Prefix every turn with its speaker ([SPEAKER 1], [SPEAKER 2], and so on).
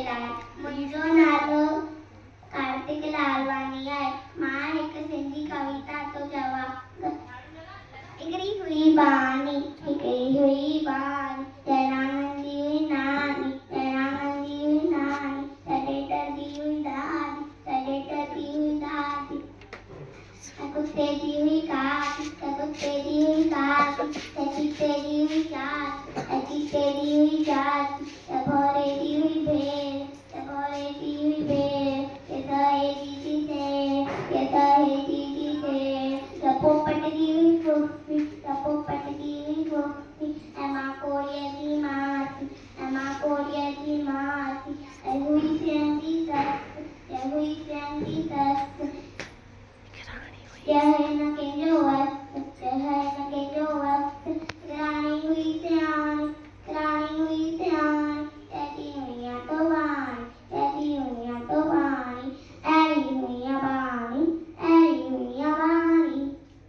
[SPEAKER 1] लाल। मुंहिंजो नालो कार्तिक लालवानी आहे। मां हिकु सिंधी कविता थो चवां। हिकिड़ी हुई बानी, जयरामंदी हुई नानी, जयरामंदी हुई नानी, तॾहिं डरदी हुई दादी, तॾहिं डरदी हुई दादी। कुत्ते दी हुई काकी, कुत्ते दी हुई काकी, तेरी